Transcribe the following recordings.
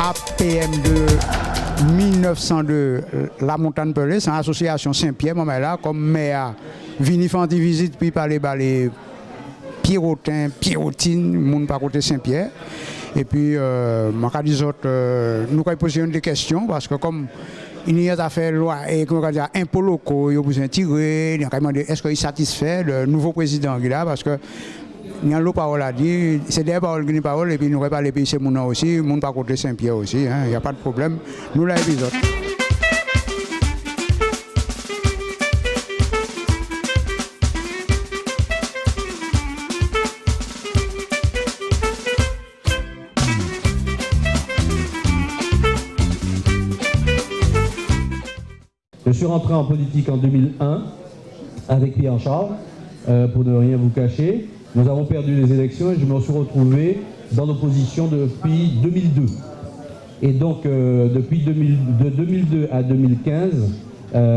APM2 1902, la montagne Pelé, c'est une association Saint-Pierre, moi là, comme maire, vini faire une visite, puis parler les Pierrotin, Pierrotine, moun pas côté Saint-Pierre. Et puis, nous avons posé des questions, parce que comme il y a des affaires loi et impôts locaux, il y a besoin de tirer, est-ce qu'il est satisfait le nouveau président qui là, parce que il y a l'eau parole à dire, c'est des paroles qui parole, et puis nous pas les pays c'est mon nom aussi, mon pas côté Saint-Pierre aussi, il n'y a pas de problème. Nous l'épisode. Je suis rentré en politique en 2001 avec Pierre Charles, pour ne rien vous cacher. Nous avons perdu les élections et je me suis retrouvé dans l'opposition depuis 2002. Et donc, depuis de 2002 à 2015,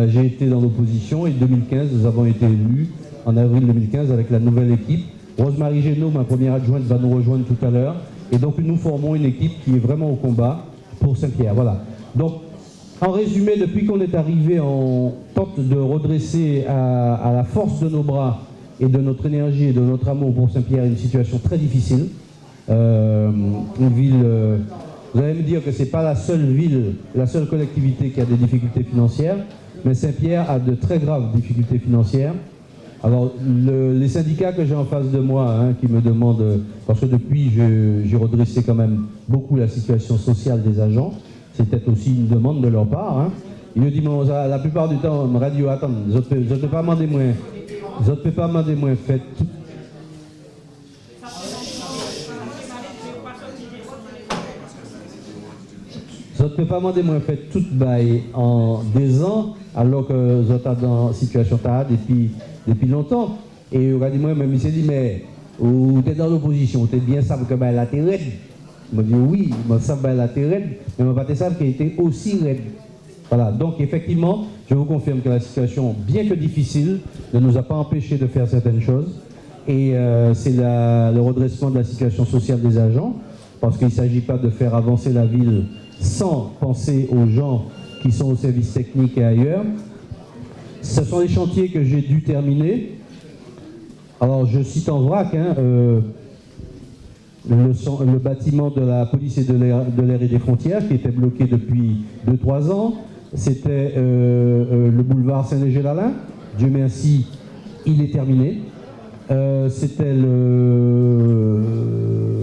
j'ai été dans l'opposition et 2015, nous avons été élus en avril 2015 avec la nouvelle équipe. Rosemary Génaud, ma première adjointe, va nous rejoindre tout à l'heure. Et donc, nous formons une équipe qui est vraiment au combat pour Saint-Pierre. Voilà. Donc, en résumé, depuis qu'on est arrivé, on tente de redresser à la force de nos bras et de notre énergie et de notre amour pour Saint-Pierre une situation très difficile. Une ville, vous allez me dire que ce n'est pas la seule ville, la seule collectivité qui a des difficultés financières, mais Saint-Pierre a de très graves difficultés financières. Alors, les syndicats que j'ai en face de moi, qui me demandent, parce que depuis j'ai redressé quand même beaucoup la situation sociale des agents, c'est peut-être aussi une demande de leur part. Ils me disent, la plupart du temps, radio, attends, je ne peux pas demander moins. Je ne peux pas demander moins, faites tout. Je ne peux pas demander moins, faites tout bail en 2 ans, alors que vous êtes dans une situation depuis longtemps. Et on a dit, moi, même il s'est dit, mais vous êtes dans l'opposition, vous êtes bien ça que la terre raide. Je me dis, oui, ça la terre raide, mais on va pas ça qui était aussi raide. Voilà, donc effectivement, je vous confirme que la situation, bien que difficile, ne nous a pas empêché de faire certaines choses. Et c'est le redressement de la situation sociale des agents, parce qu'il ne s'agit pas de faire avancer la ville sans penser aux gens qui sont au service technique et ailleurs. Ce sont des chantiers que j'ai dû terminer. Alors, je cite en vrac, le bâtiment de la police et de l'air et des frontières qui était bloqué depuis 2-3 ans. C'était le boulevard Saint-Léger-Lalin. Dieu merci, il est terminé. C'était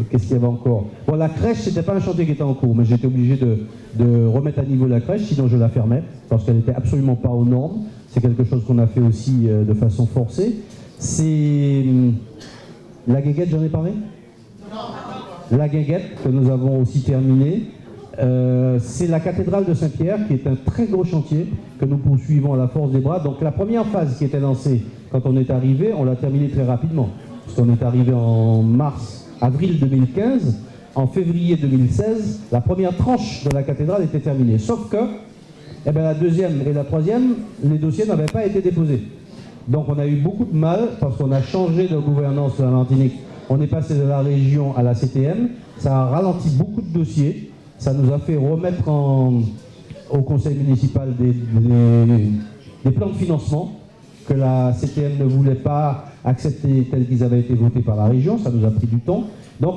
qu'est-ce qu'il y avait encore? Bon, la crèche, c'était pas un chantier qui était en cours, mais j'étais obligé de remettre à niveau la crèche, sinon je la fermais, parce qu'elle n'était absolument pas aux normes. C'est quelque chose qu'on a fait aussi de façon forcée. C'est la guinguette, j'en ai parlé? La guinguette, que nous avons aussi terminée. C'est la cathédrale de Saint-Pierre, qui est un très gros chantier que nous poursuivons à la force des bras. Donc la première phase qui était lancée quand on est arrivé, on l'a terminée très rapidement. Parce qu'on est arrivé en avril 2015, en février 2016, la première tranche de la cathédrale était terminée. Sauf que la deuxième et la troisième, les dossiers n'avaient pas été déposés. Donc on a eu beaucoup de mal, parce qu'on a changé de gouvernance de la Martinique. On est passé de la région à la CTM, ça a ralenti beaucoup de dossiers, ça nous a fait remettre au conseil municipal des plans de financement que la CTM ne voulait pas accepter tels qu'ils avaient été votés par la région, ça nous a pris du temps. Donc,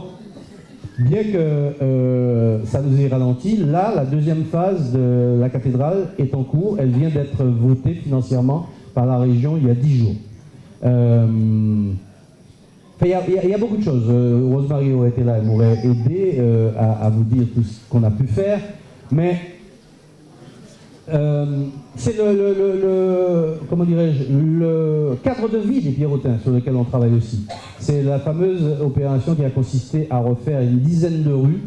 bien que ça nous ait ralenti, là, la deuxième phase de la cathédrale est en cours, elle vient d'être votée financièrement par la région il y a 10 jours. Il y a beaucoup de choses. Rosemary aurait été là, elle m'aurait aidé à vous dire tout ce qu'on a pu faire. Mais c'est comment dirais-je, le cadre de vie des Pierrotins sur lequel on travaille aussi. C'est la fameuse opération qui a consisté à refaire une dizaine de rues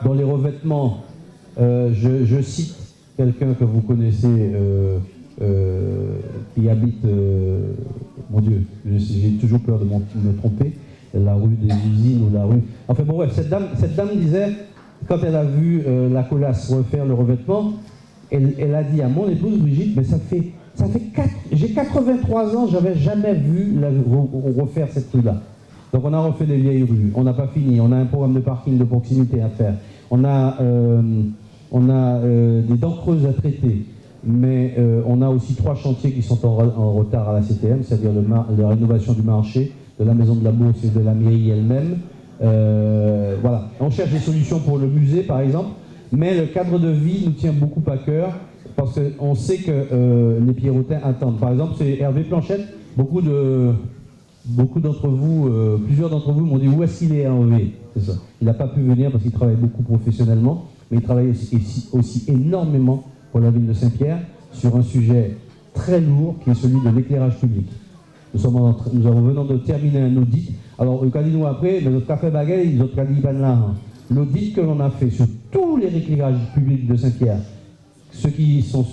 dont les revêtements, je cite quelqu'un que vous connaissez qui habite, mon Dieu, j'ai toujours peur de me tromper, la rue des usines ou la rue... Enfin bon, ouais, cette dame disait, quand elle a vu la Colasse refaire le revêtement, elle a dit à mon épouse Brigitte, mais j'ai 83 ans, j'avais jamais vu refaire cette rue-là. Donc on a refait les vieilles rues, on n'a pas fini, on a un programme de parking de proximité à faire. On a des dents creuses à traiter, mais on a aussi 3 chantiers qui sont en retard à la CTM, c'est-à-dire la rénovation du marché, de la maison de la bourse et de la mairie elle-même. Voilà. On cherche des solutions pour le musée, par exemple, mais le cadre de vie nous tient beaucoup à cœur, parce qu'on sait que les Pierrotins attendent. Par exemple, c'est Hervé Planchette, beaucoup d'entre vous, plusieurs d'entre vous m'ont dit où est-ce qu'il est Hervé. C'est ça. Il n'a pas pu venir parce qu'il travaille beaucoup professionnellement, mais il travaille aussi énormément pour la ville de Saint-Pierre sur un sujet très lourd qui est celui de l'éclairage public. Nous avons venant de terminer un audit. Alors, le nous après, notre café bagaille, notre là. L'audit que l'on a fait sur tous les éclairages publics de Saint-Pierre, ceux qui sont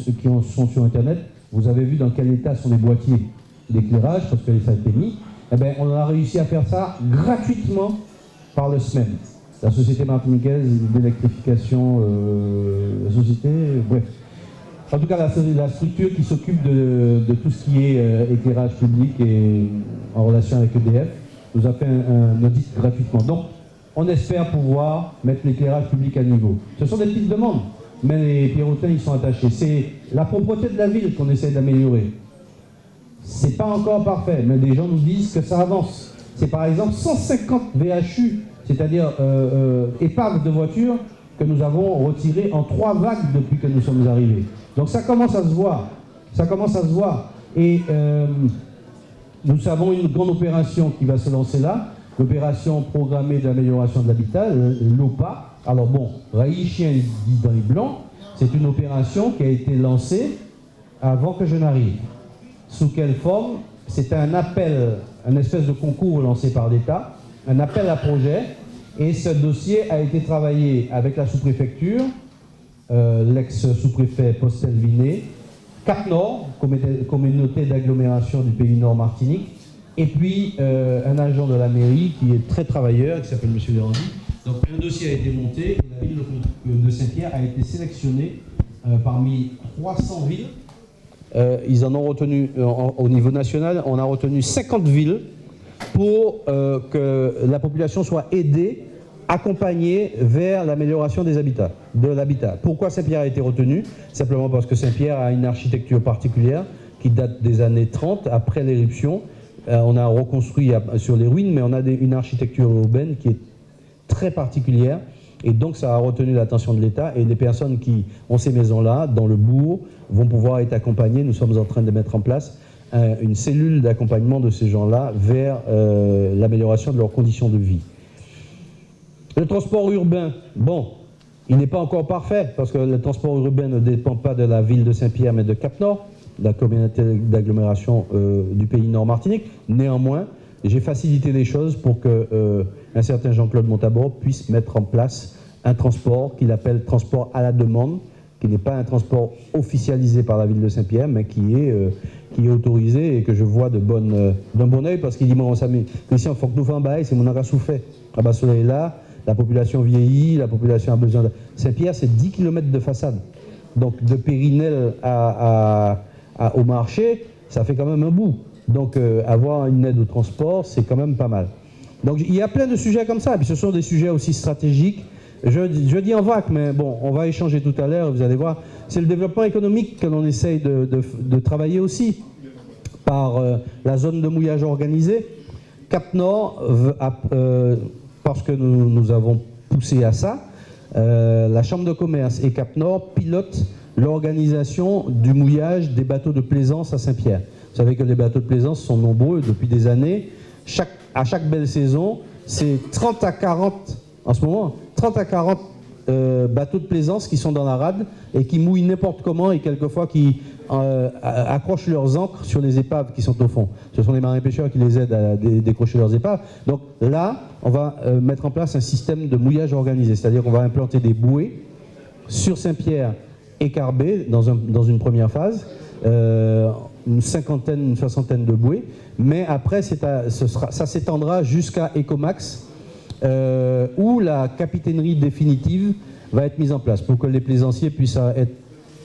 sur Internet, vous avez vu dans quel état sont les boîtiers d'éclairage, parce que ça a été mis. Eh bien, on a réussi à faire ça gratuitement par le SMEM, la Société martiniquaise d'électrification, la société, bref. En tout cas, la structure qui s'occupe de tout ce qui est éclairage public et en relation avec EDF, nous a fait un audit gratuitement. Donc, on espère pouvoir mettre l'éclairage public à niveau. Ce sont des petites demandes, mais les Pierrotins, ils sont attachés. C'est la propreté de la ville qu'on essaie d'améliorer. C'est pas encore parfait, mais des gens nous disent que ça avance. C'est par exemple 150 VHU, c'est-à-dire épaves de voitures, que nous avons retirées en 3 vagues depuis que nous sommes arrivés. Donc ça commence à se voir. Ça commence à se voir. Et nous avons une grande opération qui va se lancer là, l'opération programmée d'amélioration de l'habitat, l'OPA. Alors bon, Raïchien dit dans les blancs, c'est une opération qui a été lancée avant que je n'arrive. Sous quelle forme? C'était un appel, un espèce de concours lancé par l'État, un appel à projet, et ce dossier a été travaillé avec la sous-préfecture, l'ex-sous-préfet Postel-Vinet, Cap Nord, communauté d'agglomération du pays Nord Martinique, et puis un agent de la mairie qui est très travailleur, qui s'appelle M. Lérandy. Donc un dossier a été monté, et la ville de Saint-Pierre a été sélectionnée parmi 300 villes. Ils en ont retenu, au niveau national, on a retenu 50 villes pour que la population soit aidée, accompagnée vers l'amélioration des habitats, de l'habitat. Pourquoi Saint-Pierre a été retenu? Simplement parce que Saint-Pierre a une architecture particulière qui date des années 30, après l'éruption. On a reconstruit sur les ruines, mais on a une architecture urbaine qui est très particulière. Et donc ça a retenu l'attention de l'État, et les personnes qui ont ces maisons-là, dans le bourg, vont pouvoir être accompagnées. Nous sommes en train de mettre en place une cellule d'accompagnement de ces gens-là vers l'amélioration de leurs conditions de vie. Le transport urbain, bon, il n'est pas encore parfait, parce que le transport urbain ne dépend pas de la ville de Saint-Pierre, mais de Cap-Nord, la communauté d'agglomération du pays Nord-Martinique. Néanmoins, j'ai facilité les choses pour qu'un certain Jean-Claude Montabor puisse mettre en place un transport qu'il appelle transport à la demande, qui n'est pas un transport officialisé par la ville de Saint-Pierre, mais qui est autorisé et que je vois d'un bon oeil, parce qu'il dit, moi, Christian, il faut que nous fassions un bail, c'est mon aura souffert. Ah bah, cela est là, la population vieillit, la population a besoin de... Saint-Pierre, c'est 10 km de façade. Donc, de Périnelle au marché, ça fait quand même un bout. Donc, avoir une aide au transport, c'est quand même pas mal. Donc, il y a plein de sujets comme ça. Et puis, ce sont des sujets aussi stratégiques. Je dis en vague, mais bon, on va échanger tout à l'heure, vous allez voir. C'est le développement économique que l'on essaye de travailler aussi par la zone de mouillage organisé. Cap Nord, parce que nous avons poussé à ça, la Chambre de commerce et Cap Nord pilotent l'organisation du mouillage des bateaux de plaisance à Saint-Pierre. Vous savez que les bateaux de plaisance sont nombreux depuis des années. À chaque belle saison, c'est 30 à 40, en ce moment, 30 à 40 bateaux de plaisance qui sont dans la rade et qui mouillent n'importe comment, et quelquefois qui accrochent leurs ancres sur les épaves qui sont au fond. Ce sont les marins pêcheurs qui les aident à décrocher leurs épaves. Donc là, on va mettre en place un système de mouillage organisé, c'est-à-dire qu'on va implanter des bouées sur Saint-Pierre et Carbet dans une première phase, une soixantaine de bouées, mais après ça s'étendra jusqu'à Ecomax, où la capitainerie définitive va être mise en place pour que les plaisanciers puissent être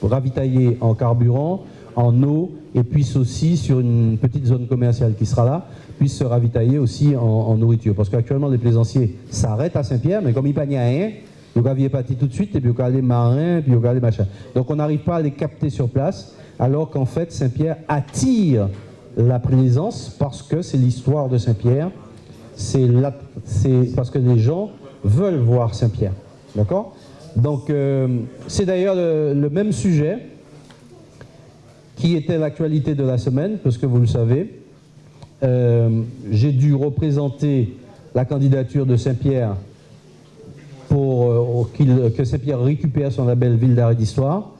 ravitaillés en carburant, en eau, et puissent aussi, sur une petite zone commerciale qui sera là, puissent se ravitailler aussi en nourriture. Parce qu'actuellement, les plaisanciers s'arrêtent à Saint-Pierre, mais comme il n'y a rien, Vous aviez parti tout de suite, et puis vous allez marin, puis vous allez machin. Donc on n'arrive pas à les capter sur place, alors qu'en fait Saint-Pierre attire la plaisance parce que c'est l'histoire de Saint-Pierre, c'est parce que les gens veulent voir Saint-Pierre. D'accord? Donc c'est d'ailleurs le même sujet qui était l'actualité de la semaine, parce que vous le savez, j'ai dû représenter la candidature de Saint-Pierre pour que Saint-Pierre récupère son label Ville d'art et d'histoire.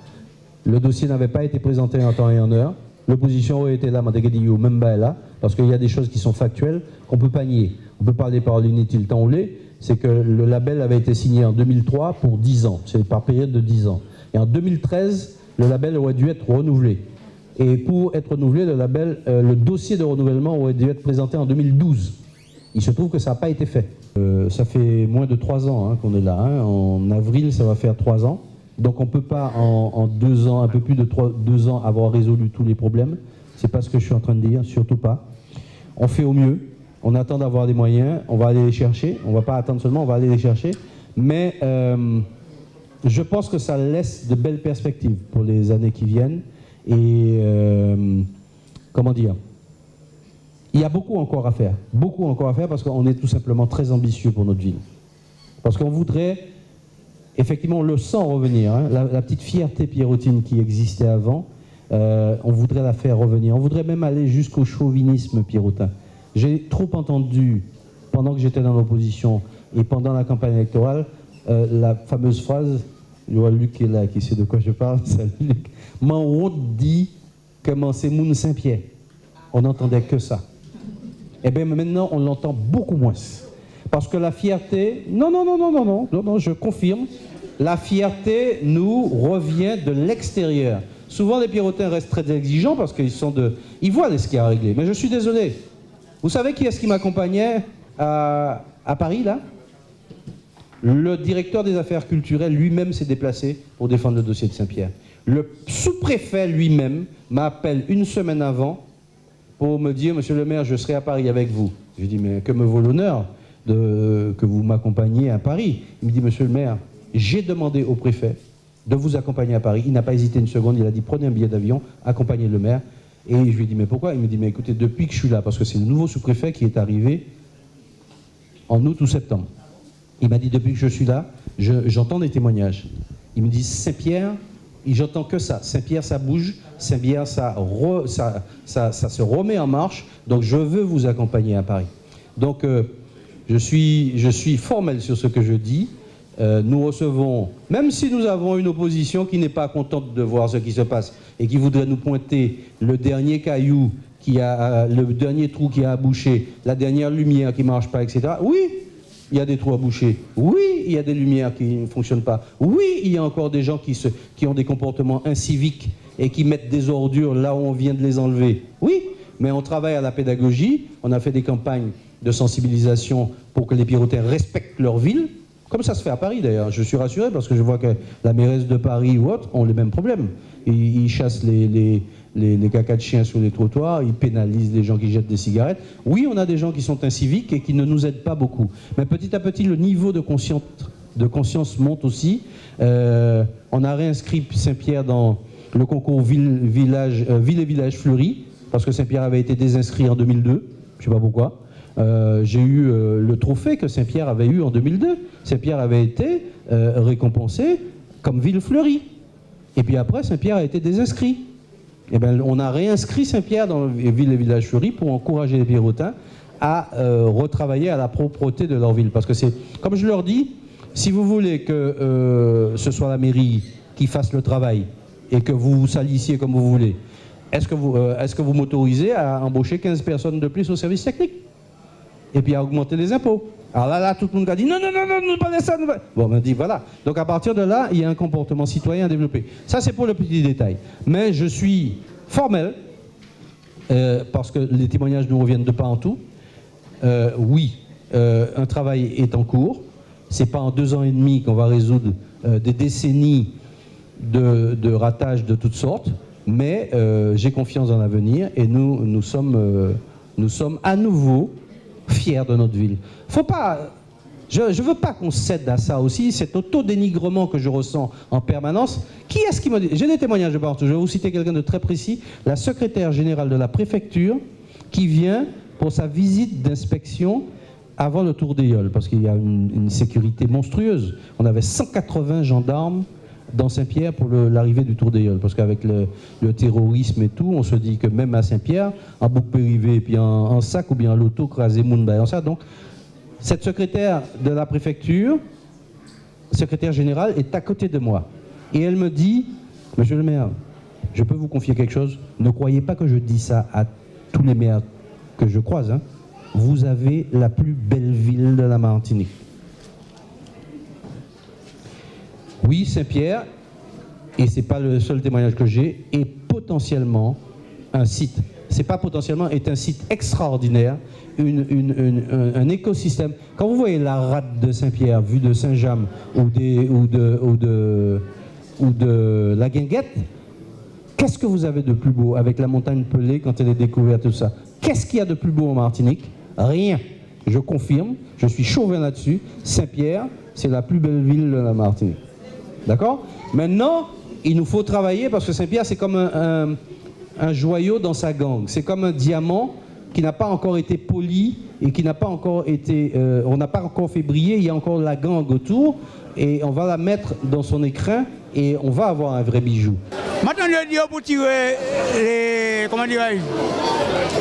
Le dossier n'avait pas été présenté en temps et en heure. L'opposition aurait été là, même là, parce qu'il y a des choses qui sont factuelles qu'on ne peut pas nier. On peut parler par l'inutile temps ou les, c'est que le label avait été signé en 2003 pour 10 ans, c'est par période de 10 ans. Et en 2013, le label aurait dû être renouvelé. Et pour être renouvelé, le dossier de renouvellement aurait dû être présenté en 2012. Il se trouve que ça n'a pas été fait. Ça fait moins de 3 ans qu'on est là. En avril, ça va faire 3 ans. Donc on ne peut pas en 2 ans, un peu plus de 2 ans, avoir résolu tous les problèmes. C'est pas ce que je suis en train de dire, surtout pas. On fait au mieux. On attend d'avoir des moyens. On va aller les chercher. On ne va pas attendre seulement, on va aller les chercher. Mais je pense que ça laisse de belles perspectives pour les années qui viennent. Et comment dire, il y a beaucoup encore à faire parce qu'on est tout simplement très ambitieux pour notre ville. Parce qu'on voudrait, effectivement, on le sent revenir, la petite fierté pierrotine qui existait avant, on voudrait la faire revenir. On voudrait même aller jusqu'au chauvinisme pierrotin. J'ai trop entendu, pendant que j'étais dans l'opposition et pendant la campagne électorale, la fameuse phrase, il y a Luc qui est là, qui sait de quoi je parle, salut Luc. M'en honte dit comment c'est Moun Saint-Pierre. On n'entendait que ça. Eh bien maintenant, on l'entend beaucoup moins. Parce que la fierté, non, je confirme, la fierté nous revient de l'extérieur. Souvent, les pierrotins restent très exigeants parce qu'ils ils voient ce qu'il y a à régler. Mais je suis désolé. Vous savez qui est-ce qui m'accompagnait à Paris, là? Le directeur des affaires culturelles lui-même s'est déplacé pour défendre le dossier de Saint-Pierre. Le sous-préfet lui-même m'appelle une semaine avant pour me dire « Monsieur le maire, je serai à Paris avec vous ». Je lui dis « Mais que me vaut l'honneur que vous m'accompagniez à Paris ?» Il me dit « Monsieur le maire, j'ai demandé au préfet de vous accompagner à Paris. » Il n'a pas hésité une seconde, il a dit « Prenez un billet d'avion, accompagnez le maire. » Et je lui ai dit « Mais pourquoi ?» Il me dit « Mais écoutez, depuis que je suis là, parce que c'est le nouveau sous-préfet qui est arrivé en août ou septembre. » Il m'a dit « Depuis que je suis là, j'entends des témoignages. » Il me dit « Saint-Pierre, j'entends que ça. Saint-Pierre, ça bouge. Saint-Pierre, ça se remet en marche. Donc, je veux vous accompagner à Paris. » Donc, je suis formel sur ce que je dis. Nous recevons, même si nous avons une opposition qui n'est pas contente de voir ce qui se passe et qui voudrait nous pointer le dernier caillou, le dernier trou qui a bouché, la dernière lumière qui ne marche pas, etc. Oui, il y a des trous à boucher. Oui, il y a des lumières qui ne fonctionnent pas. Oui, il y a encore des gens qui ont des comportements inciviques et qui mettent des ordures là où on vient de les enlever. Oui, mais on travaille à la pédagogie. On a fait des campagnes de sensibilisation pour que les pierrotins respectent leur ville. Comme ça se fait à Paris d'ailleurs. Je suis rassuré parce que je vois que la mairesse de Paris ou autres ont les mêmes problèmes. Ils chassent les cacas de chiens sur les trottoirs, ils pénalisent les gens qui jettent des cigarettes. Oui, on a des gens qui sont inciviques et qui ne nous aident pas beaucoup. Mais petit à petit, le niveau de conscience monte aussi. On a réinscrit Saint-Pierre dans le concours Ville et Village Fleuris, parce que Saint-Pierre avait été désinscrit en 2002. Je ne sais pas pourquoi. J'ai eu le trophée que Saint-Pierre avait eu en 2002. Saint-Pierre avait été récompensé comme ville fleurie. Et puis après, Saint-Pierre a été désinscrit. Et bien, on a réinscrit Saint-Pierre dans les villes et villages fleuris pour encourager les pierrotins à retravailler à la propreté de leur ville. Parce que c'est, comme je leur dis, si vous voulez que ce soit la mairie qui fasse le travail et que vous vous salissiez comme vous voulez, est-ce que vous m'autorisez à embaucher 15 personnes de plus au service technique et puis à augmenter les impôts? Alors là, tout le monde a dit non, pas ça. Bon, on m'a dit voilà. Donc à partir de là, il y a un comportement citoyen à développer. Ça, c'est pour le petit détail. Mais je suis formel, parce que les témoignages nous reviennent de pas en tout. Oui, un travail est en cours. C'est pas en 2 ans et demi qu'on va résoudre des décennies de ratage de toutes sortes. Mais j'ai confiance dans l'avenir et nous sommes à nouveau fiers de notre ville. Faut pas... Je ne veux pas qu'on cède à ça aussi, cet auto-dénigrement que je ressens en permanence. Qui est-ce qui m'a dit? J'ai des témoignages de partout. Je vais vous citer quelqu'un de très précis. La secrétaire générale de la préfecture qui vient pour sa visite d'inspection avant le Tour d'Ailleul, parce qu'il y a une sécurité monstrueuse. On avait 180 gendarmes dans Saint-Pierre pour l'arrivée du Tour d'Ailleul, parce qu'avec le terrorisme et tout, on se dit que même à Saint-Pierre, en bouc périvé, puis en sac ou bien en loto, crasé Mounda et en ça. Donc, cette secrétaire de la préfecture, secrétaire générale, est à côté de moi. Et elle me dit, monsieur le maire, je peux vous confier quelque chose? Ne croyez pas que je dis ça à tous les maires que je croise. Hein. Vous avez la plus belle ville de la Martinique. Oui, Saint-Pierre, et ce n'est pas le seul témoignage que j'ai, est potentiellement un site. C'est pas potentiellement, est un site extraordinaire, un écosystème. Quand vous voyez la rade de Saint-Pierre vue de Saint-James ou de la Guinguette, qu'est-ce que vous avez de plus beau avec la montagne Pelée quand elle est découverte, tout ça? Qu'est-ce qu'il y a de plus beau en Martinique? Rien. Je confirme, je suis chauvin là-dessus. Saint-Pierre, c'est la plus belle ville de la Martinique. D'accord? Maintenant, il nous faut travailler parce que Saint-Pierre, c'est comme un joyau dans sa gangue. C'est comme un diamant qui n'a pas encore été poli et qui n'a pas encore été... on n'a pas encore fait briller, il y a encore la gangue autour et on va la mettre dans son écrin et on va avoir un vrai bijou. Maintenant, je dis pour tirer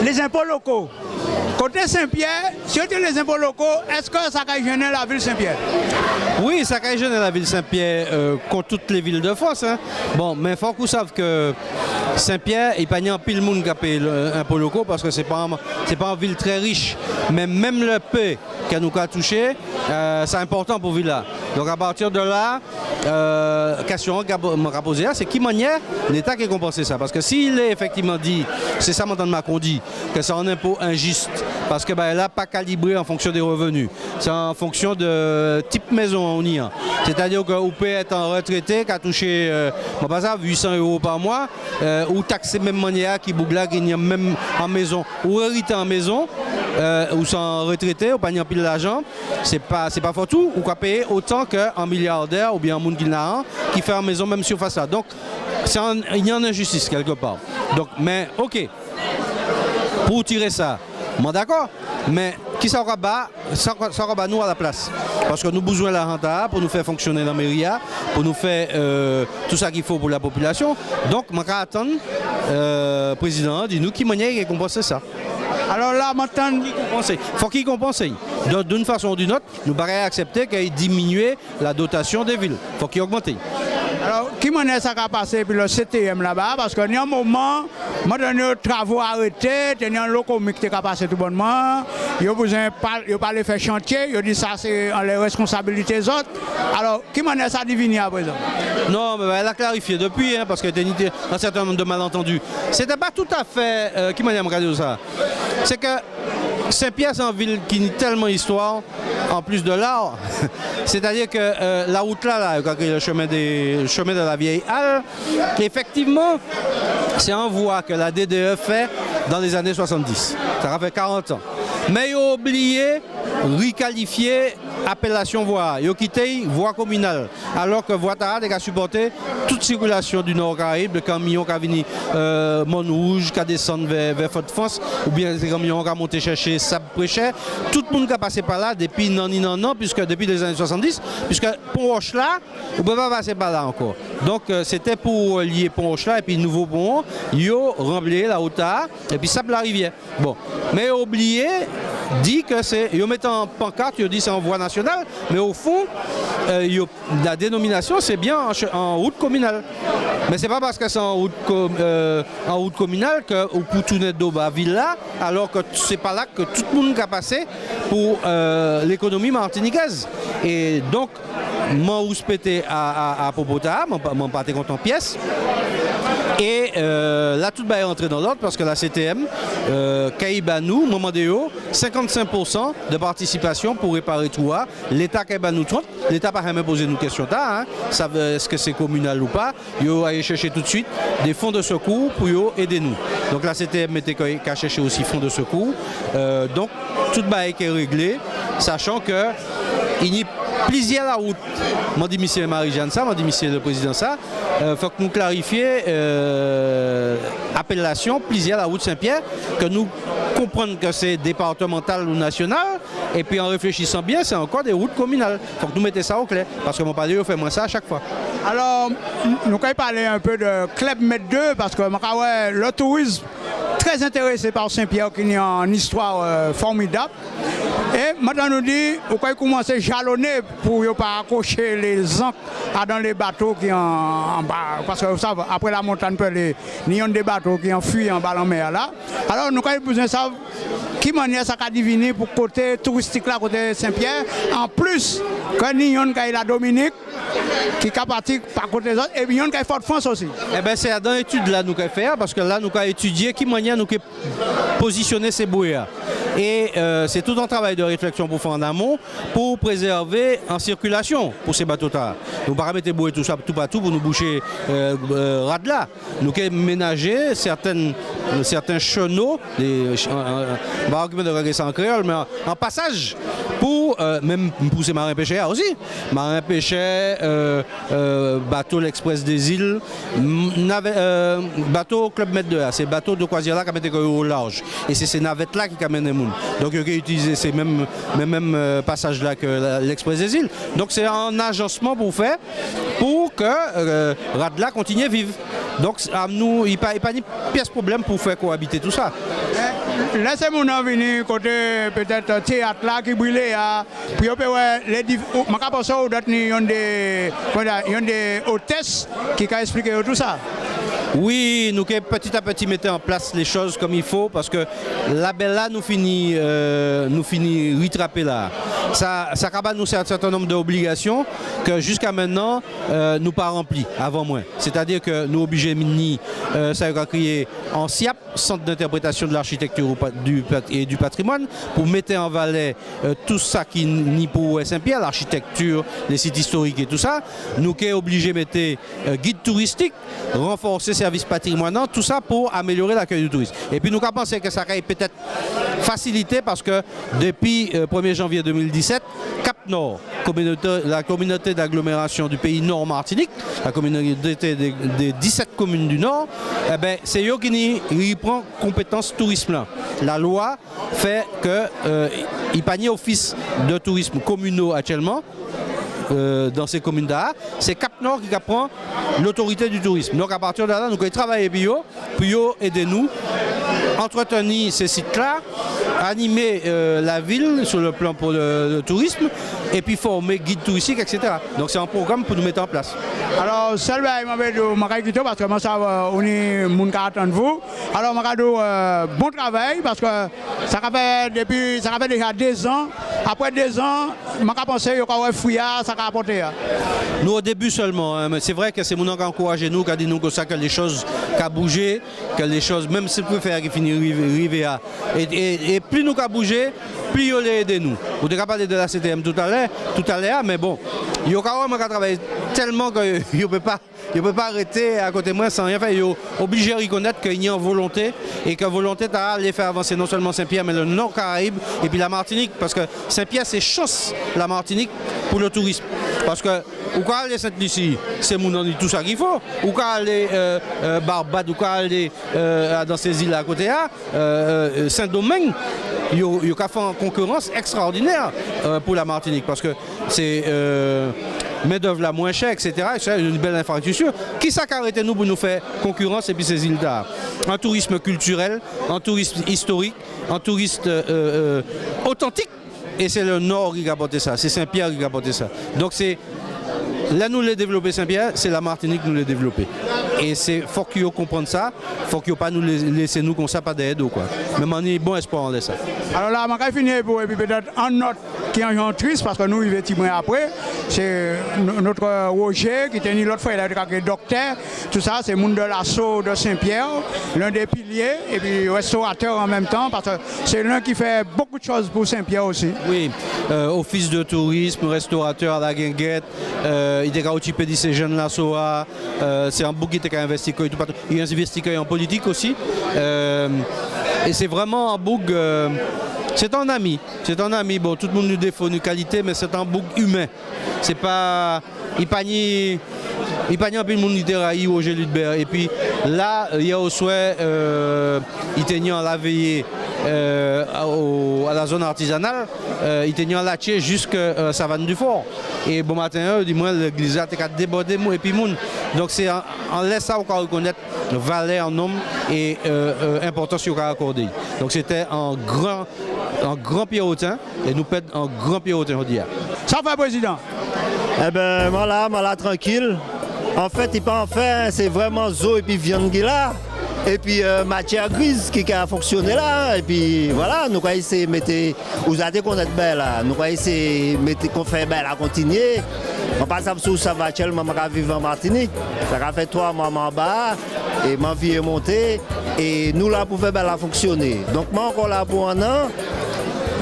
les impôts locaux. Côté Saint-Pierre, si on tire les impôts locaux, est-ce que ça va gêner la ville Saint-Pierre? Oui, ça va gêner la ville Saint-Pierre contre toutes les villes de France. Hein. Bon, mais il faut qu'on sache que Saint-Pierre, il n'y a pas pile de monde qui a payé l'impôt locaux parce que ce n'est pas une ville très riche. Mais même le peu qui nous a touché, c'est important pour la ville là. Donc à partir de là, question que je me poser, c'est qui manière l'État qui a compensé ça. Parce que s'il est effectivement dit, c'est ça Mme Macron dit, que c'est un impôt injuste, parce que elle n'a pas calibré en fonction des revenus, c'est en fonction de type maison on y a. C'est-à-dire que vous pouvez être un retraité qui a touché 800 € par mois, ou taxer même manière qui bougla qui n'y a même en maison, ou hérité en maison, ou sans retraité, ou pas n'y pile d'argent, c'est pas fort tout, ou quoi payer autant qu'un milliardaire ou bien un monde qui fait en maison même sur façade. Donc il y a une injustice quelque part. Donc, mais ok, pour tirer ça, moi d'accord, mais qui ça rabat nous à la place? Parce que nous avons besoin de la renta pour nous faire fonctionner la mairie, pour nous faire tout ça qu'il faut pour la population. Donc, je vais attendre le président, dis-nous qui manière il compense ça. Alors là, maintenant, il faut qu'il compense. D'une façon ou d'une autre, nous devons accepter qu'il diminue la dotation des villes. Il faut qu'il augmente. Alors, qui m'a dit ça va passer puis le CTM là-bas? Parce qu'il y a un moment, moi, les travaux arrêtés, il y a un locomotive qui a passé tout bonnement, il y a besoin de pas aller faire chantier, il dit ça c'est les responsabilités des autres. Alors, qui m'a dit ça diviner à présent? Non, mais elle a clarifié depuis, hein, parce qu'il y a un certain nombre de malentendus. C'était pas tout à fait. Qui m'a dit à me regarder ça? C'est que Saint-Pierre, c'est une ville qui a tellement d'histoire, en plus de l'art. C'est-à-dire que la route là, le chemin de la vieille halle, effectivement, c'est un voie que la DDE fait dans les années 70. Ça fait 40 ans. Mais ils ont oublié requalifier appellation voie. Ils ont quitté voie communale. Alors que voie Tarade a supporté toute circulation du Nord-Caraïbe, de camions qui viennent Montrouge, qui descendent vers Fort-de-France, ou bien des camions qui montent chercher Sable-Préchet. Tout le monde qui a passé par là depuis non, puisque depuis les années 70, puisque Pont-Roche là, on ne peut pas passer par là encore. Donc c'était pour lier Pont-Roche là et puis nouveau pont, ils ont rempli la route et puis Sable la rivière. Bon, mais ils ont oublié, dit que c'est, ils mettent en pancarte, ils disent c'est en voie nationale, mais au fond, la dénomination c'est bien en route communale. Mais c'est pas parce que c'est en route communale que ou pour tout net d'eau à Villa, alors que c'est pas là que tout le monde a passé pour l'économie martiniquaise. Et donc, moi pété à Popota, mon pâté contre en pièces. Et là, tout est rentré dans l'ordre parce que la CTM, Caïbanou, Momandéo, 55% de participation pour réparer tout. L'État Caïbanou 30, l'État n'a pas jamais posé une question là, hein, est-ce que c'est communal ou pas. Il a allé chercher tout de suite des fonds de secours pour aider nous. Donc la CTM était qu'à chercher aussi fonds de secours. Donc tout est réglé, sachant que il y a plusieurs la route. Moi dis monsieur Marie-Jeanne ça, moi dis monsieur le président ça. Faut que nous clarifier appellation plusieurs la route Saint-Pierre, que nous comprenions que c'est départemental ou national, et puis en réfléchissant bien, c'est encore des routes communales. Faut que nous mettions ça au clair, parce que mon palais fait moi ça à chaque fois. Alors, nous allons parler un peu de Club Med 2 parce que le tourisme très intéressé par Saint-Pierre qui a une histoire formidable. Et maintenant nous dit, vous pouvez commencer à jalonner pour ne pas accrocher les ancres dans les bateaux qui en bas. Parce que vous savez, après la montagne, il y a des bateaux qui ont fui en bas en mer là. Alors nous avons besoin de savoir qui manière ça a diviner pour le côté touristique là, côté Saint-Pierre. En plus, quand nous avons la Dominique, qui est parti par côté des autres, et puis il y a Fort-France aussi. Eh bien, c'est dans l'étude là nous allons faire, parce que là nous allons étudier qui manière nous positionner ces bouées. Et c'est tout un travail de réflexion pour faire en amont, pour préserver en circulation pour ces bateaux-là. Nous ne pouvons pas mettre bouées tout ça tout partout pour nous boucher Radla. Nous allons ménager certains chenaux, de regarder ça en créole, mais en passage, pour même pousser marin pêcheur aussi. Marin pêcheur, bateau l'Express des îles, bateau Club Med 2, c'est bateau de croisière là qui mettent au large. Et c'est ces navettes là qui amènent les gens. Donc il faut utiliser ces mêmes passages là que l'Express des îles. Donc c'est un agencement pour faire pour que Radla continue à vivre. Donc nous, il n'y a pas de pièce problème pour faire cohabiter tout ça. Laissez-moi venir côté peut-être théâtre là qui brûle. Puis on peut les il y a des hôtesses qui ont expliqué tout ça. Oui, nous petit à petit mettons en place les choses comme il faut parce que la belle là nous finit rattraper là. Ça cabane nous un certain nombre d'obligations que jusqu'à maintenant nous pas rempli avant moins. C'est-à-dire que nous obligés ça a créé en SIAP, Centre d'interprétation de l'architecture et du patrimoine, pour mettre en valeur tout ça qui n'y pour Saint-Pierre, l'architecture, les sites historiques et tout ça. Nous sommes obligés de mettre guide touristique, renforcer services patrimoniaux, tout ça pour améliorer l'accueil du tourisme. Et puis nous avons pensé que ça va peut-être faciliter parce que depuis 1er janvier 2017, Cap Nord, la communauté d'agglomération du pays Nord Martinique, la communauté des 17 communes du Nord, eh ben, c'est eux qui prend compétence tourisme là. La loi fait qu'il n'y a office de tourisme communaux actuellement. Dans ces communes-là, c'est Cap Nord qui prend l'autorité du tourisme. Donc à partir de là, nous allons travailler pour aider nous, entretenir ces sites-là, animer la ville sur le plan pour le tourisme, et puis former guides touristiques, etc. Donc c'est un programme pour nous mettre en place. Alors, celle-là, je parce que moi, ça, on est mon attend vous. Alors, je bon travail parce que ça fait déjà 2 ans. Après 2 ans, je pense que je fouillard, ça va apporter. Nous, au début seulement, hein, mais c'est vrai que c'est mon qui a encouragé nous, qui a dit nous que les choses qui ont bougé, que les choses, même si vous préférez qu'ils finissent arriver à. Et plus nous avons bougé, plus on les aide nous. Vous avez parlé de la CTM tout à l'heure, mais bon, il y a quand même travaillé tellement qu'il ne peut pas arrêter à côté de moi sans rien faire. Il est obligé de reconnaître qu'il y a une volonté et que la volonté de les faire avancer non seulement Saint-Pierre, mais le Nord-Caraïbe et puis la Martinique. Parce que Saint-Pierre, c'est chance la Martinique pour le tourisme. Parce que, ou quand aller Sainte-Lucie, c'est tout ça qu'il faut. Ou quand aller Barbade, ou quand aller dans ces îles à côté, Saint-Domingue, il y a une concurrence extraordinaire pour la Martinique. Parce que c'est main-d'œuvre la moins chère, etc. C'est une belle infrastructure. Qui s'est arrêté nous pour nous faire concurrence et puis ces îles d'art? Un tourisme culturel, un tourisme historique, un tourisme authentique. Et c'est le Nord qui a apporté ça, c'est Saint-Pierre qui a apporté ça. Donc c'est là nous les développer Saint-Pierre, c'est la Martinique nous les développer. Et c'est faut qu'ils comprennent ça, faut qu'ils pas nous laisser nous comme ça pas d'aide quoi. Mais on est bon espoir en laisse ça. Alors là, on va finir pour et puis peut-être un note qui est un triste parce que nous effectivement après, c'est notre Roger qui était l'autre fois il a été docteur, tout ça c'est monde de l'assaut de Saint-Pierre, l'un des piliers et puis restaurateur en même temps parce que c'est l'un qui fait beaucoup de choses pour Saint-Pierre aussi. Oui, office de tourisme, restaurateur à la guinguette, il était occupé de ces jeunes là, c'est un bouc qui était investi tout partout. Il a investi en politique aussi. Et c'est vraiment un bouc C'est un ami. C'est un ami. Bon, tout le monde nous défaut une qualité, mais c'est un bouc humain. C'est pas. Il panie un peu de monde qui raï au Ludbert. Et puis là, hier au souhait, il tenait en la veillée à la zone artisanale, il tenait en lâché jusqu'à Savane du Fort. Et bon matin, dis-moi, l'église a débordé et puis moun. Donc c'est en laisse ça qu'on reconnaître valeur en homme et importance qu'on a accordé. Donc c'était un grand Pierrotin et nous pète un grand Pierrotin aujourd'hui. Ça va, président? Eh ben voilà, tranquille. En fait, il pas en fait, c'est vraiment zo et puis viande qui est là. Et puis matière grise qui a fonctionné là. Et puis voilà, nous allons essayer de mettre, vous avez qu'on est belle là. Nous allons essayer de mettre qu'on fait belle à continuer. On passe sur ça va tellement vivre en Martinique. Ça a fait 3 mois en bas et ma vie est montée. Et nous là pour faire belle à fonctionner. Donc moi encore là pour un an.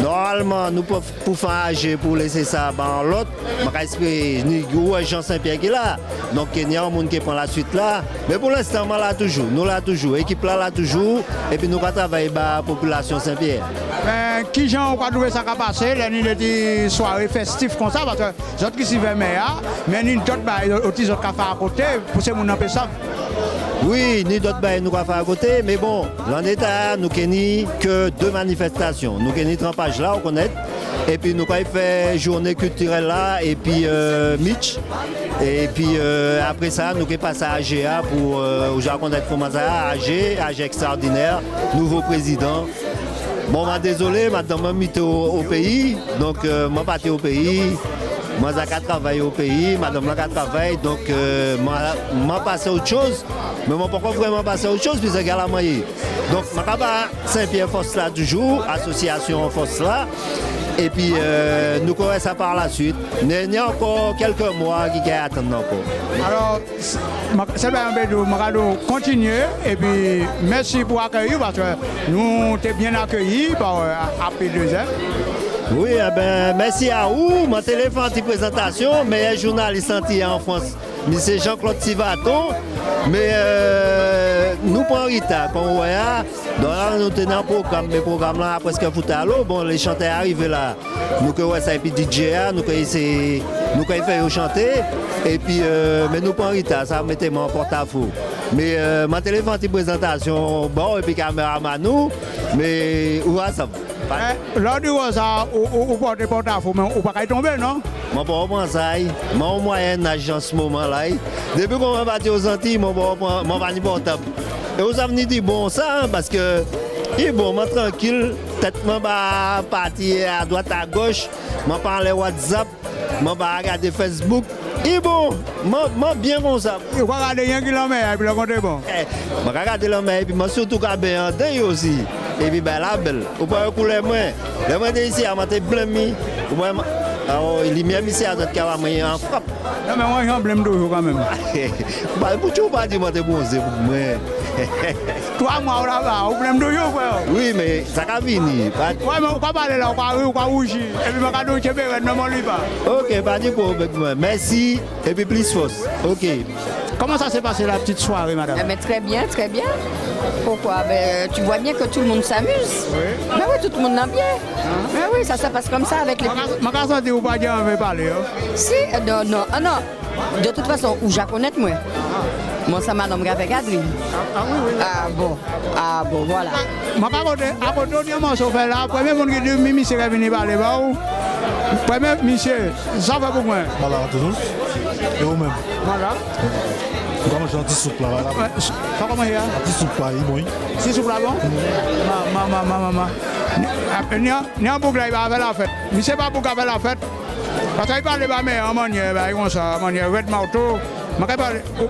Normalement, nous pouvons faire agir pour laisser ça dans l'autre. Je espère que Jean Saint-Pierre qui est là. Donc il y a un monde qui prend la suite là. Mais pour l'instant, nous là toujours. Nous là toujours. L'équipe là toujours. Et puis nous travaillons avec la population Saint-Pierre. Mais qui gens ont trouvé ça qui a passé? Il y a des soirées festives comme ça. Parce que les autres qui s'y veulent meilleurs. Mais nous autres qui ont fait à côté pour ces gens qui ça. Oui, ni d'autres bails nous avons fait à côté, mais bon, en état, nous n'avons que 2 manifestations. Nous avons trempage là, on connaît, et puis nous avons fait journée culturelle là, et puis Mitch, et puis après ça, nous avons passé à AGA pour, je connais comment ça, AG extraordinaire, nouveau président. Bon, désolé, maintenant, je suis au pays, donc je suis parti au pays. Moi, j'ai travaillé au pays, madame là travaille, donc moi passé à autre chose, mais moi pourquoi vraiment passer à autre chose puisque j'ai la moyenne. Donc je suis Saint-Pierre Force là toujours, association Force là, et puis nous connaissons ça par la suite. Il y a encore quelques mois qui attendent encore. Alors, c'est bien de continuer et puis merci pour l'accueil parce que nous sommes bien accueillis par AP2M. Oui, eh ben, merci à vous. Mon téléphone de présentation, meilleur journaliste en France, M. Jean-Claude Sivaton. Mais nous prenons retard. Quand on voit, nous tenons un programme, mais le programme là, presque foutu à l'eau. Bon, les chanteurs arrivent là. Nous avons ça et puis DJ, nous avons fait chanter. Et puis, mais nous prenons retard, ça mettait mon porte-à-faux. Mais mon téléphone de présentation, bon, et puis caméraman nous, mais où va ça? Là, du coup, ça, ou porte porte-à-faux, mais on ne peut pas tomber, non? Je ne peux pas prendre ça. Je suis en moyenne en ce moment-là. Depuis qu'on va partir aux Antilles, je ne peux pas prendre portable. Et vous avez dit bon ça, parce que, et bon, je suis tranquille. Peut-être que je vais partir à droite, à gauche. Je vais parler WhatsApp, je vais regarder Facebook. Et bon, je bien comme ça. Vous regardez un kilomètre et puis le compte est bon. Je regarde le mer et puis je surtout bien en deuil aussi. Et puis la belle. Vous pouvez couler moins. Les moins ici, je suis blêmi. Il y a mis ici à notre cas en frappe. Non, mais moi, je blâme toujours quand même. Pourquoi pas dire que je suis bon, c'est pour moi. 3 mois là-bas, vous blâme toujours, frère. Oui, mais ça va venir. Oui, mais vous ne parler là, vous ne rougir. Et puis, je vais vous ne m'en pas. Ok, pas de problème. Merci. Et puis, plus force. Ok. Comment ça s'est passé la petite soirée, madame? Mais très bien, très bien. Pourquoi? Tu vois bien que tout le monde s'amuse. Oui. Mais oui, tout le monde l'aime bien. Mais oui, ça se passe comme ça avec les... Ma carte santé, vous ne pouvez pas parler. Si, non. De toute façon, où je connais moi. Moi, ça m'a nommé avec Adrien. Ah oui. Ah bon, voilà. Ma carte, à côté de moi, je fais là. Premier monde qui dit, Mimi, c'est venu parler. Premier, monsieur, ça va pour moi. Voilà, à tous. Et vous-même. Voilà. Comment j'ai un petit soupe là? Ça comment il y a? Un petit soupe là, oui. C'est soupe là, bon? Maman. Il y a un boucle qui va faire la fête. Mais ce n'est pas pour faire la fête. Parce qu'il parle de ma mère, en manière, comme ça, en manière, vêt marteau.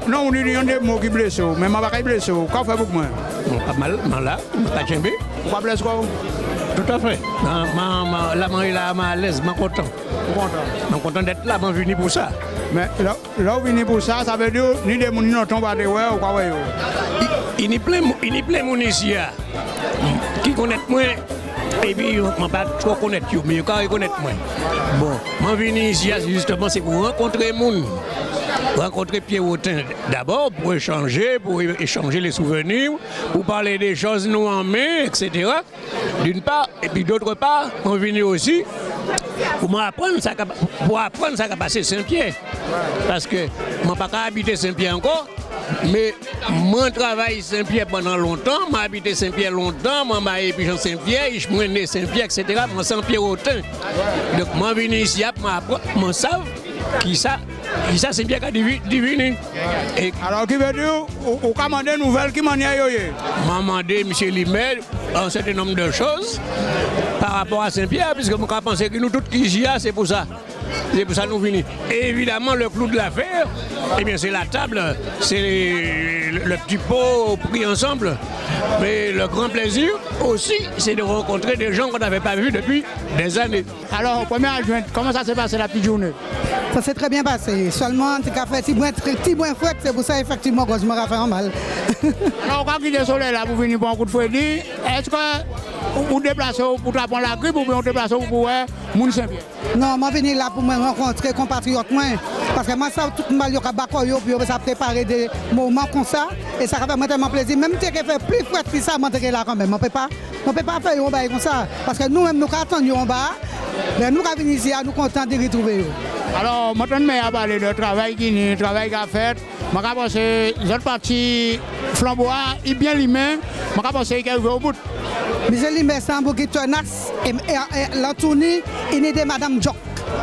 Non, on dit des mots qui blessent, mais je ne vais pas blesser. Qu'est-ce que fait pour moi? Pas mal, là, pas tchembé. Pourquoi blesse quoi? Tout à fait. Là, je suis à l'aise, je suis content. Je suis content d'être là, je suis venu pour ça. Mais là où venu pour ça, ça veut dire ni des gens ne tombent pas de ouais ou quoi? Il y a plein de gens ici qui connaissent moi. Et puis, je ne peux pas trop connaître, mais ils connaissent moi. Bon, je suis venu ici justement c'est pour rencontrer les gens. rencontrer Pierrotin d'abord pour échanger les souvenirs, pour parler des choses nous en main, etc. D'une part, et puis d'autre part, on vient aussi pour apprendre ça qui a passé Saint-Pierre. Parce que je n'ai pas habité Saint-Pierre encore, mais moi travaille Saint-Pierre pendant longtemps, j'ai habité Saint-Pierre longtemps, je suis Jean Saint-Pierre, je suis né Saint-Pierre, etc. Je suis Pierrotin. Donc je suis venu ici pour apprendre, je sais qui ça Saint-Pierre a diviné. Alors, qui veut dire, vous commandez une nouvelle qui m'a dit? Je demandé M. Limel un certain nombre de choses par rapport à Saint-Pierre, puisque je pense que nous tous qui y a, c'est pour ça. C'est pour ça que nous venons. Et évidemment, le clou de l'affaire, eh bien, c'est la table, c'est le petit pot pris ensemble. Mais le grand plaisir aussi, c'est de rencontrer des gens qu'on n'avait pas vus depuis des années. Alors, première adjointe, comment ça s'est passé la petite journée? Ça s'est très bien passé. Seulement, tu as fait petit moins fouette, c'est pour ça, effectivement, que je me fait mal. Alors, quand il est soleil là, vous venez pour un coup de fouet, est-ce que vous déplacez pour prendre la grippe ou vous déplacez pour Moun Saint-Pierre? Non, je suis venu là pour me rencontrer compatriotes. Parce que moi, ça, tout le monde a ça préparer des moments comme ça. Et ça fait tellement plaisir. Même si je fais plus fouette que ça, je suis là quand même. On ne peut pas faire un bail comme ça. Parce que nous-mêmes, nous attendons en bas. Mais nous, quand venons ici, nous sommes contents de retrouver. Alors, maintenant, je vais parler de travail qui a fait. Je pense que les autres parties flamboyantes, ils bien limés. Je pense qu'il est au bout. Monsieur Limé, c'est un bouquet de tenace. Et l'entourné, il est de Madame Jock.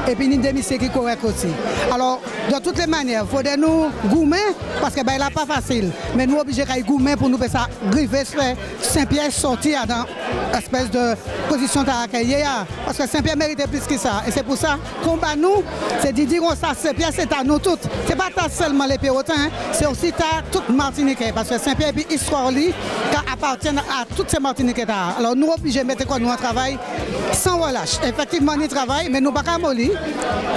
Et puis, il y a des messieurs qui sont corrects aussi. Alors, de toutes les manières, il faut nous gourmer, parce que n'est pas facile. Mais nous sommes obligés de gourmer pour nous faire ça, griffer, Saint-Pierre sortir dans une espèce de position de parce que Saint-Pierre méritait plus que ça. Et c'est pour ça, combat nous, c'est de dire que Saint-Pierre, c'est à nous toutes. Ce n'est pas seulement les Pierrotins, c'est aussi à toute Martinique. Parce que Saint-Pierre, puis histoire, qui appartient à toutes ces Martiniquais. Alors, nous sommes obligés de mettre nous en travail sans relâche. Effectivement, nous travaillons, mais nous ne pouvons pas mollir.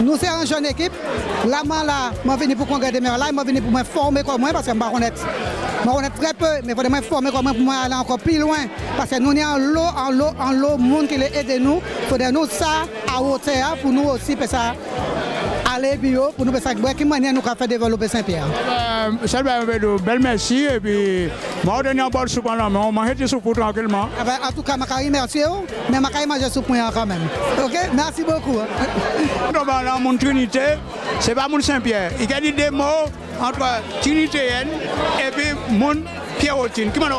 Nous sommes une jeune équipe. Là, je suis venu pour congrès des maires. Là, je suis venu pour me former comme moi, parce que je connais très peu, mais il faut me former comme moi pour aller encore plus loin. Parce que nous sommes en l'eau, le monde qui aide nous. Il faut nous ça à hauteur pour nous aussi, pour ça aller bio, pour nous faire ça. Quelle manière nous faire développer Saint-Pierre? Belle merci. Et puis, je vais donner un bol de soupe en main. On mange des soupes tranquillement. En tout cas, je vais remercier vous, mais je vais manger soupe quand même. Ok? Merci beaucoup. Dans mon Trinité, ce n'est pas mon Saint-Pierre. Il y a des mots entre Trinitéenne et puis mon Pierrotine. Qui m'a dit?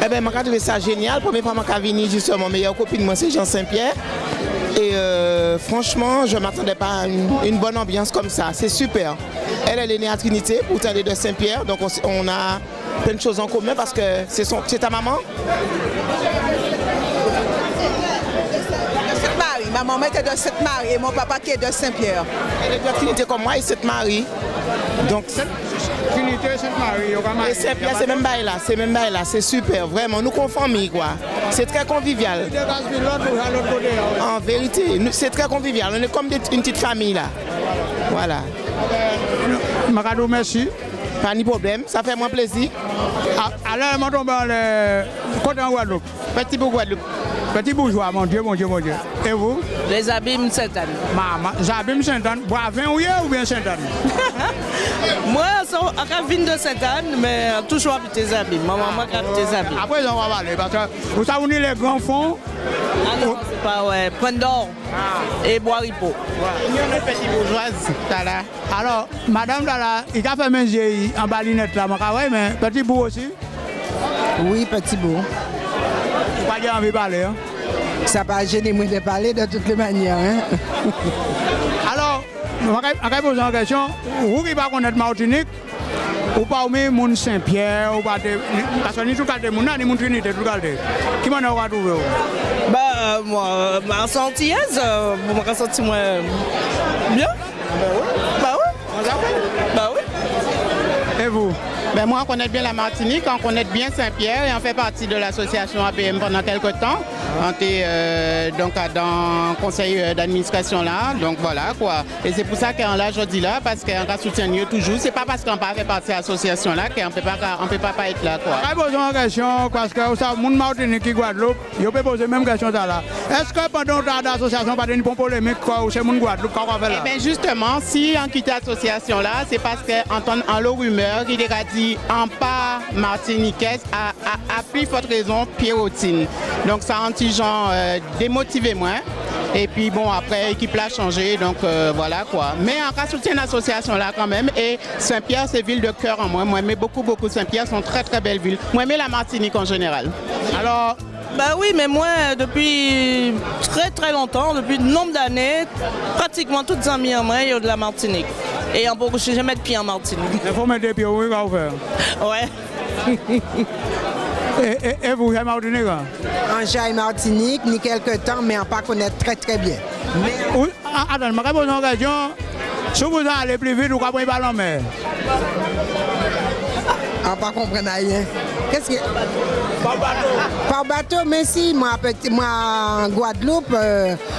Eh bien, je trouve ça génial. Première fois que je suis venu, justement, ma meilleure copine, moi, c'est Jean Saint-Pierre. Et franchement, je ne m'attendais pas à une bonne ambiance comme ça. C'est super. Elle est née à Trinité, pourtant elle est de Saint-Pierre. Donc on a plein de choses en commun parce que c'est ta maman. Ma maman était de Sainte-Marie et mon papa qui est de Saint-Pierre. Elle est de Trinité comme moi et Sainte-Marie. Donc Trinité, Sainte-Marie. Et Saint-Pierre, c'est même bail là, c'est super, vraiment, nous sommes famille quoi. C'est très convivial. En vérité, c'est très convivial, on est comme une petite famille là. Voilà. Maradou, merci. Pas de problème, ça fait moins plaisir. Alors, je tombe dans le côté en Guadeloupe. Petit bout Guadeloupe. Petit bourgeois, mon Dieu, mon Dieu, mon Dieu. Et vous? Les Abîmes Sainte-Anne. Maman, les Abîmes Sainte-Anne, bois 20 ou bien Sainte-Anne? Moi, je viens de Sainte-Anne, mais toujours habité les Abîmes. Ma maman a habité les Abîmes. Après, on va parler, parce que vous savez, les grands fonds. Ah non, c'est pas, ouais, Pointe d'Or et Bois-Ripo. Il y a une petite bourgeoise, Tala. Alors, madame Tala, il a fait manger en balinette là, mais petit bout aussi? Oui, petit bout. Pas j'ai envie de parler. Hein? Ça n'a pas gêné moi de parler de toutes les manières. Hein? Alors, je vais poser une question. Vous qui ne connaissez pas Martinique, ou pas Moun Saint-Pierre, ou pas parce que nous tous les gens, nous Trinité, tout le qui m'en a trouvé? Bah, moi, ma sentillaise, vous me ressentez moi bien? Bah oui. Bah oui. Et vous? Ben moi, on connaît bien la Martinique, on connaît bien Saint-Pierre et on fait partie de l'association APM pendant quelques temps. On était donc dans le conseil d'administration là, donc voilà quoi. Et c'est pour ça qu'on l'a aujourd'hui là, parce qu'on soutient mieux toujours. C'est pas parce qu'on pas fait partie de l'association là qu'on peut pas être là quoi. Je vais poser une question parce que vous savez, mon Martinique qui Guadeloupe, je peux poser même question là. Est-ce que pendant l'association, pas de polémique quoi, ou c'est mon Guadeloupe qu'on va faire là? Eh bien justement, si on quitte l'association là, c'est parce qu'on entend l'eau rumeur qui a dit en pas martiniquaise à plus forte raison Pierrotine. Donc ça a un petit genre démotivé moins. Et puis bon, après, l'équipe l'a changé, donc voilà quoi. Mais en cas soutien l'association là quand même. Et Saint-Pierre, c'est ville de cœur en moi. Moi, j'aime beaucoup Saint-Pierre, sont très très belles villes. Moi, j'aime la Martinique en général. Alors, bah oui, mais moi, depuis très très longtemps, depuis de nombre d'années, pratiquement toutes les amies en moi, il y a de la Martinique. Et en beaucoup, je ne jamais de pied en Martinique. Il faut mettre des pieds, oui, qu'on va faire. Ouais. Et vous, j'ai Martinique? J'ai Martinique, ni quelque temps, mais on ne pas connaître très très bien. Oui, attends, je vais poser une question. Si vous allez plus vite, vous pouvez prendre un ballon en mer. On ne pas comprendre rien. Qu'est-ce que... Par bateau, mais si, moi en Guadeloupe,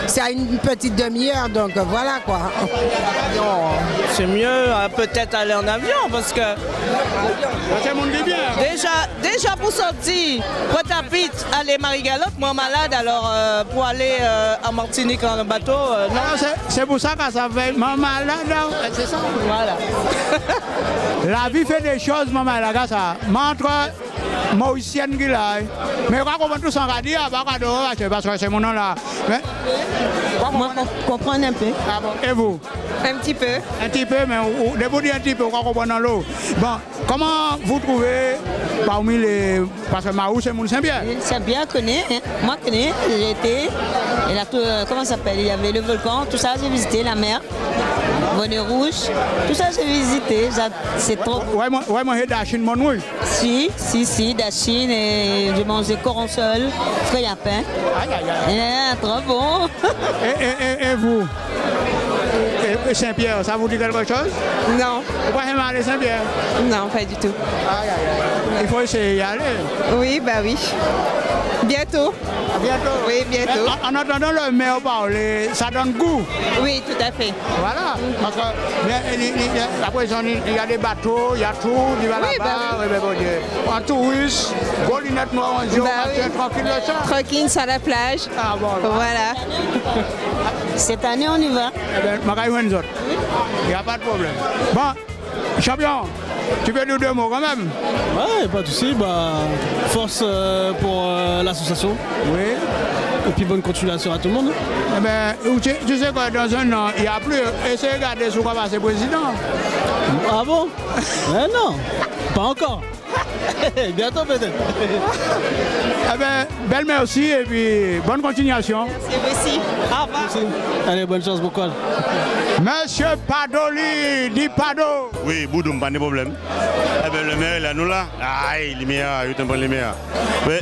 c'est à une petite demi-heure, donc voilà quoi. C'est mieux peut-être aller en avion parce que déjà pour sortir, Pointe-à-Pitre, aller Marie-Galop, moi malade, alors pour aller en Martinique en bateau, non. C'est pour ça que ça fait malade, c'est ça? Voilà. La vie fait des choses, maman, là, ça. Montre Mauricienne qui là. Mais quand on tout s'en va dire, parce que c'est mon nom là. Mais, moi, comprendre un peu. Ah bon, et vous? Un petit peu. Un petit peu, mais de vous dire un petit peu, on comprend dans l'eau. Bon, comment vous trouvez parmi les... Parce que Marou, c'est mon Saint-Pierre. Saint-Pierre connaît, hein. Moi je connais, j'ai été. Comment ça s'appelle? Il y avait le volcan, tout ça, j'ai visité, la mer. Bonnet Rouge, tout ça j'ai visité, c'est trop. Ouais, moi j'ai Dachine, mon oui. Si, Dachine, et j'ai mangé coronsol, feuille à pain. Trop bon. Et vous? Et Saint-Pierre, ça vous dit quelque chose? Non. Vous pouvez aller Saint-Pierre? Non, pas du tout. Il faut essayer d'y aller. Oui, bah oui. Bientôt. Bientôt? Oui, bientôt. En attendant le maire parler, ça donne goût. Oui, tout à fait. Voilà. Parce que après, il y a des bateaux, il y a tout, il va là-bas. En touriste, gros lunettes noires, on dit, tranquille le sang. Tranquille, sur la plage. Ah bon. Voilà. Cette année, on y va. Il n'y a pas de problème. Bon, champion, tu peux nous deux mots quand même? Ouais, pas de soucis. Force pour l'association. Oui. Et puis bonne continuation à tout le monde. Eh ben, tu sais que dans un an, il n'y a plus. Essayez de regarder ce qu'on va passer président. Ah bon? Non, pas encore. Bientôt peut-être. Eh ben, belle merci et puis bonne continuation. Merci aussi. Au revoir. Merci. Allez, bonne chance, bon courage. Monsieur Padoli, dit Pado. Oui, Boudoum, pas de problème. Eh ben, le maire, il est nous là. Ah, il est meilleur, il est un bon meilleur. Oui.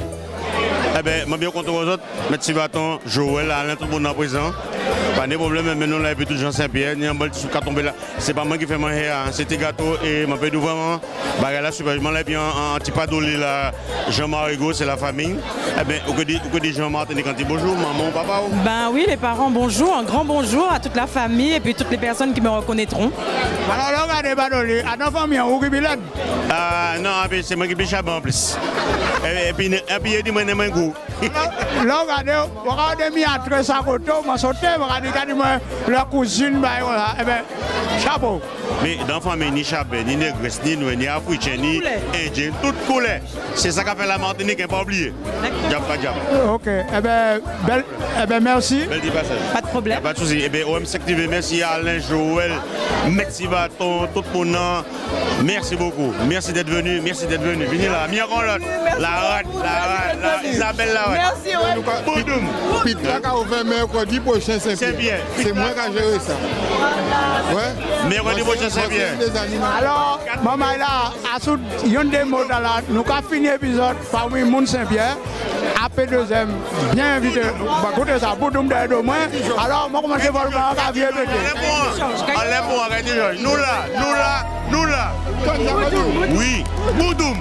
Eh bien, je suis bien content aux autres. Merci Baton, Joël, Alain, tout le monde en présent. Pas de problème, mais nous, là, et puis tout Jean Saint-Pierre, il y a un bol qui tomber là. C'est pas moi qui fais manger, c'était gâteau et je peux vraiment. Là, super, je m'enlève bien un petit Padoli là. Jean-Marie, c'est la famille. Eh bien, vous dites Jean-Martin, quand il bonjour, maman, papa? Ben oui, les parents, bonjour, un grand bonjour à toute la famille et puis toutes les personnes qui me reconnaîtront. Alors là, regardez Padoli, à nos familles, où est Bilal? Non, c'est moi qui suis chaban en plus. Et puis, il dit, moi, je suis goût. Là, regardez, mis à très sa côté, je sauté, regardez, la cousine, eh bien, chapeau. Mais dans la famille, ni chapeau, ni négresse, ni noir, ni africain, ni indien, toutes couleurs. C'est ça qu'a fait la Martinique, il ne faut pas oublier. Ok, eh bien, merci. Bel passage. Pas de problème. Pas de souci. Eh bien, OM Sective, merci à Alain, Joël, merci Baton, tout le monde. Merci beaucoup. Merci d'être venu. Venez là, Miron l'autre. La rate, Isabelle la rate. Merci, ouais. Boudoum. Puis, là, quand on fait mercredi prochain, c'est bien. C'est moi qui ai géré ça. Ouais. Mercredi prochain, Saint-Pierre. Alors, maman là, à tout, il y a des mots dans la. Nous avons fini l'épisode parmi Moun Saint-Pierre. Après deuxième, bien invité. Écoutez ça, pour nous de moins. Alors, moi, comment je vais voir la vie Nous là. Oui, Boudoum.